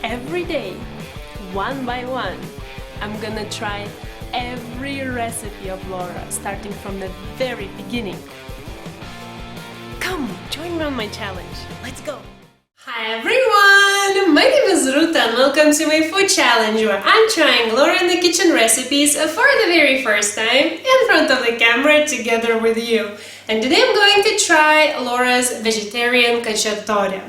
every day, one by one, I'm gonna try every recipe of Laura, starting from the very beginning. Come, join me on my challenge. Let's go! Hi everyone! My name is Ruta and welcome to my food challenge where I'm trying Laura in the kitchen recipes for the very first time in front of the camera together with you. And today I'm going to try Laura's vegetarian cacciatore.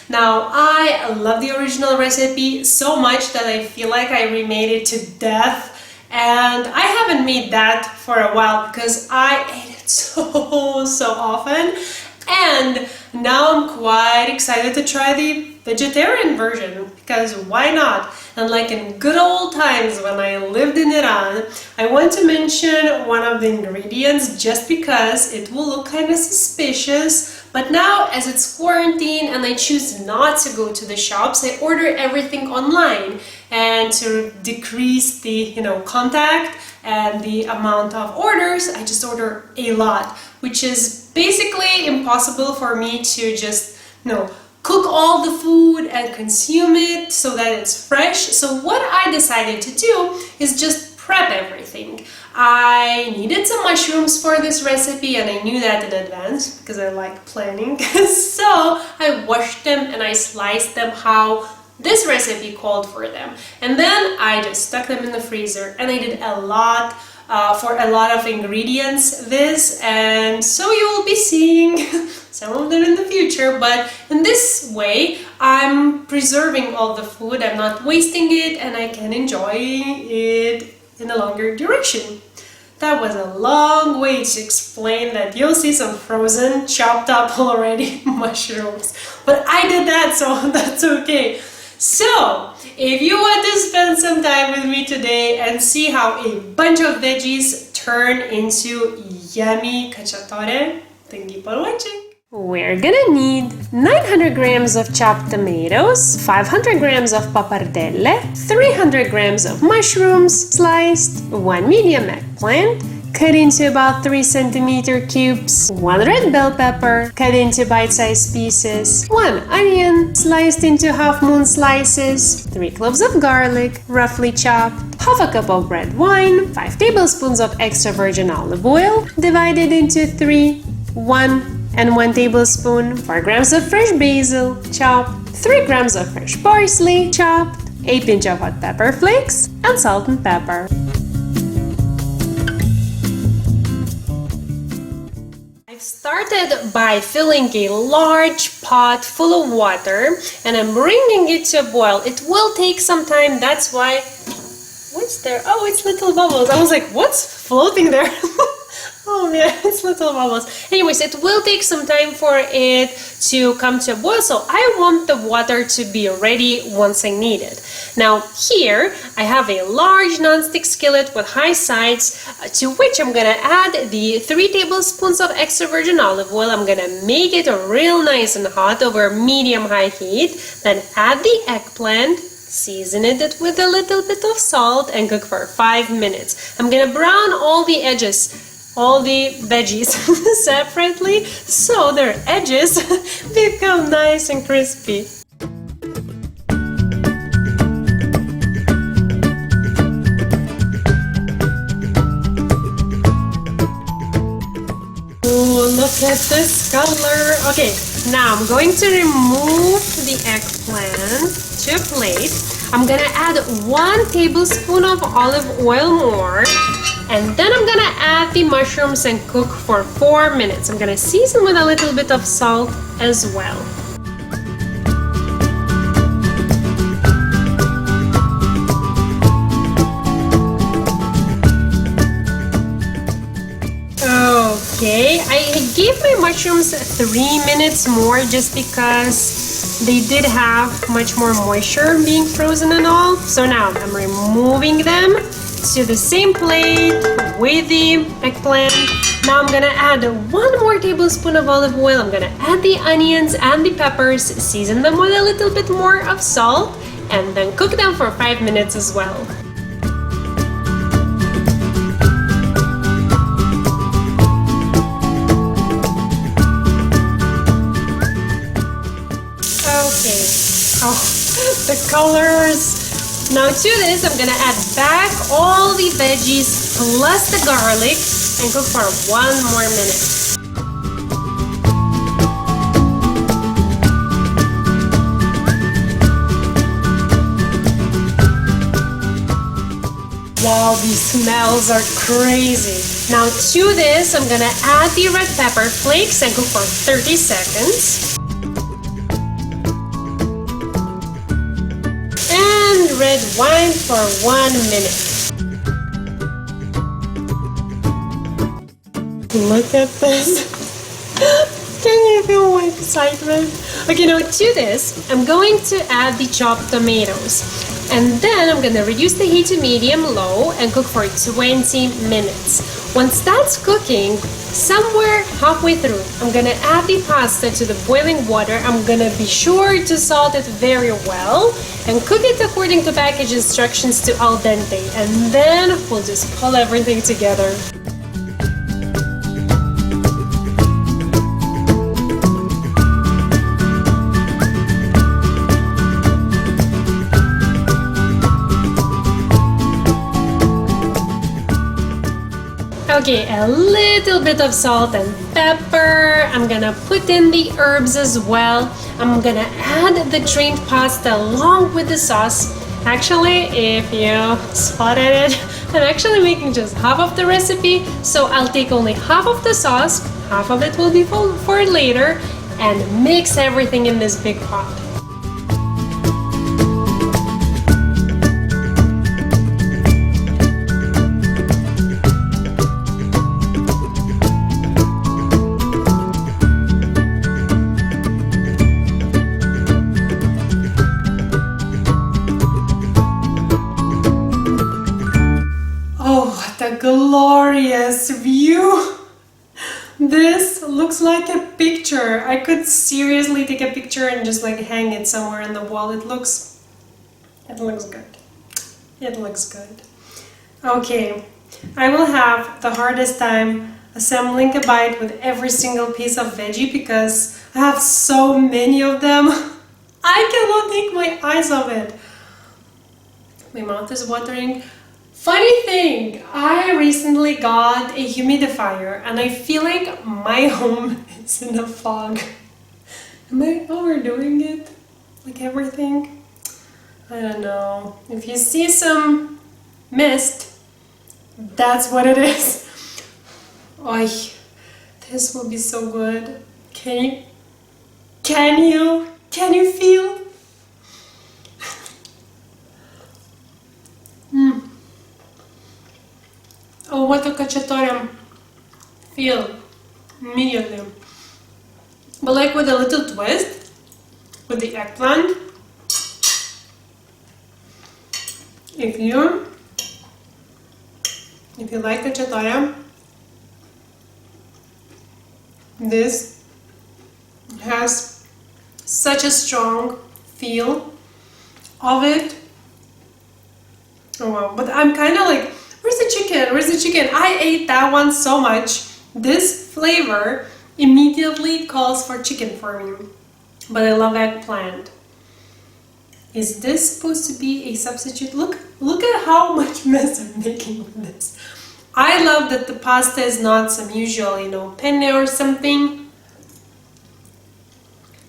Now, I love the original recipe so much that I feel like I remade it to death, and I haven't made that for a while because I ate it so often, and now I'm quite excited to try the vegetarian version because why not? And like in good old times when I lived in Iran, I want to mention one of the ingredients just because it will look kind of suspicious. But now, as it's quarantine and I choose not to go to the shops, I order everything online. And to decrease the contact and the amount of orders, I just order a lot, which is basically impossible for me to just cook all the food and consume it so that it's fresh. So what I decided to do is just prep everything. I needed some mushrooms for this recipe and I knew that in advance because I like planning. So I washed them and I sliced them how this recipe called for them. And then I just stuck them in the freezer and I did a lot for a lot of ingredients and so you will be seeing some of them in the future, but in this way I'm preserving all the food, I'm not wasting it, and I can enjoy it in a longer duration. That was a long way to explain that you'll see some frozen, chopped up already mushrooms, but I did that, so that's okay. So, if you want to spend some time with me today and see how a bunch of veggies turn into yummy cacciatore, then keep on watching. We're gonna need 900 grams of chopped tomatoes, 500 grams of pappardelle, 300 grams of mushrooms sliced, 1 medium eggplant, cut into about 3 centimeter cubes, 1 red bell pepper, cut into bite-sized pieces, 1 onion, sliced into half-moon slices, 3 cloves of garlic, roughly chopped, half a cup of red wine, 5 tablespoons of extra virgin olive oil, divided into 3, 1 and 1 tablespoon, 4 grams of fresh basil, chopped, 3 grams of fresh parsley, chopped, a pinch of hot pepper flakes, and salt and pepper. I've started by filling a large pot full of water and I'm bringing it to a boil. It will take some time, that's why... What's there? Oh, it's little bubbles. I was like, what's floating there? Oh yeah, it's little bubbles. Anyways, it will take some time for it to come to a boil, so I want the water to be ready once I need it. Now here, I have a large non-stick skillet with high sides to which I'm gonna add the 3 tablespoons of extra virgin olive oil. I'm gonna make it real nice and hot over medium-high heat. Then add the eggplant, season it with a little bit of salt and cook for 5 minutes. I'm gonna brown all the edges, all the veggies separately so their edges become nice and crispy. Ooh, look at this color. Okay, now I'm going to remove the eggplant to a plate. I'm gonna add 1 tablespoon of olive oil more. And then I'm gonna add the mushrooms and cook for 4 minutes. I'm gonna season with a little bit of salt as well. Okay, I gave my mushrooms 3 minutes more just because they did have much more moisture being frozen and all. So now I'm removing them to the same plate with the eggplant. Now I'm gonna add 1 more tablespoon of olive oil. I'm gonna add the onions and the peppers, season them with a little bit more of salt, and then cook them for 5 minutes as well. Okay. Oh, The colors. Now to this, I'm gonna add back all the veggies plus the garlic and cook for 1 more minute. Wow, these smells are crazy. Now to this, I'm gonna add the red pepper flakes and cook for 30 seconds. And red wine for 1 minute. Look at this. Can you feel my excitement? Okay, now to this, I'm going to add the chopped tomatoes. And then I'm gonna reduce the heat to medium-low and cook for 20 minutes. Once that's cooking, somewhere halfway through, I'm gonna add the pasta to the boiling water. I'm gonna be sure to salt it very well and cook it according to package instructions to al dente. And then we'll just pull everything together. Okay, a little bit of salt and pepper. I'm gonna put in the herbs as well. I'm gonna add the drained pasta along with the sauce. Actually, if you spotted it, I'm actually making just half of the recipe, so I'll take only half of the sauce, half of it will be for later, and mix everything in this big pot. The glorious view. This looks like a picture. I could seriously take a picture and just like hang it somewhere on the wall. It looks good. It looks good. Okay, I will have the hardest time assembling a bite with every single piece of veggie because I have so many of them. I cannot take my eyes off it. My mouth is watering. Funny thing, I recently got a humidifier and I feel like my home is in a fog. Am I overdoing it? Like everything? I don't know. If you see some mist, that's what it is. Oy, this will be so good. Can you feel? Oh, what a cacciatore feel immediately. But like with a little twist, with the eggplant. If you like cacciatore, this has such a strong feel of it. Oh wow, but I'm kind of like, where's the chicken? Where's the chicken? I ate that one so much. This flavor immediately calls for chicken for me. But I love eggplant. Is this supposed to be a substitute? Look at how much mess I'm making with this. I love that the pasta is not some usual, penne or something.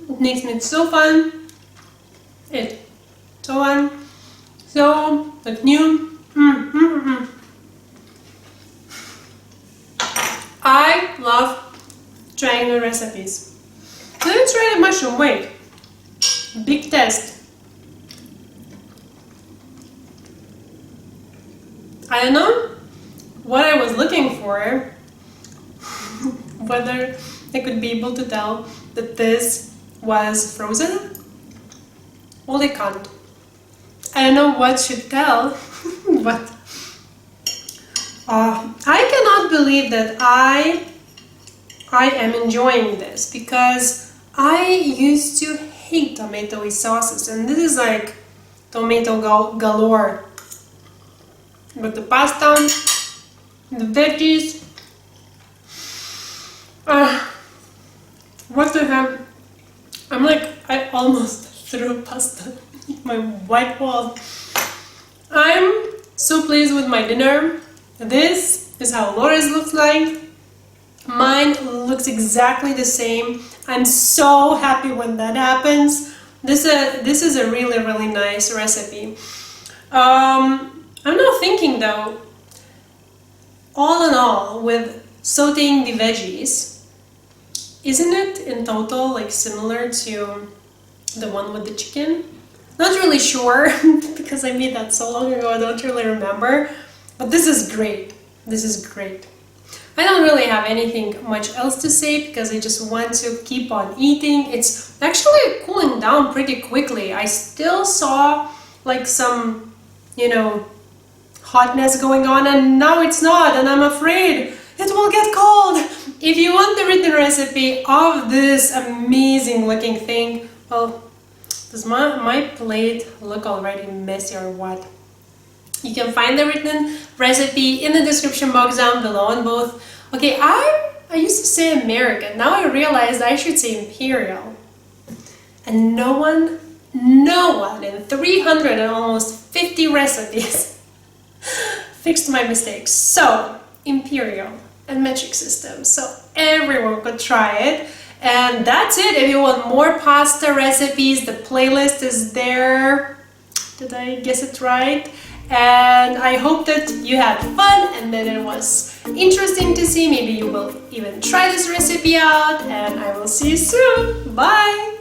It makes it so fun. So fun. So, like new. I love trying new recipes. Let's try the mushroom. Wait. Big test. I don't know what I was looking for. Whether I could be able to tell that this was frozen. Well, I can't. I don't know what should tell, but I cannot believe that I am enjoying this because I used to hate tomatoey sauces and this is like tomato galore. But the pasta, the veggies, what the heck? I almost threw pasta. my white wall. I'm so pleased with my dinner. This is how Laura's looks like. Mine looks exactly the same. I'm so happy when that happens. This is a really, really nice recipe. I'm now thinking though, all in all, with sauteing the veggies, isn't it in total like similar to the one with the chicken? Not really sure because I made that so long ago, I don't really remember. But this is great. This is great. I don't really have anything much else to say because I just want to keep on eating. It's actually cooling down pretty quickly. I still saw like some, hotness going on, and now it's not, and I'm afraid it will get cold. If you want the written recipe of this amazing looking thing, well, does my plate look already messy or what? You can find the written recipe in the description box down below on both. Okay, I used to say American. Now I realized I should say Imperial. And no one in 300 and almost 50 recipes fixed my mistakes. So, Imperial and metric system. So everyone could try it. And that's it. If you want more pasta recipes, the playlist is there. Did I guess it right? And I hope that you had fun and that it was interesting to see. Maybe you will even try this recipe out, and I will see you soon. Bye!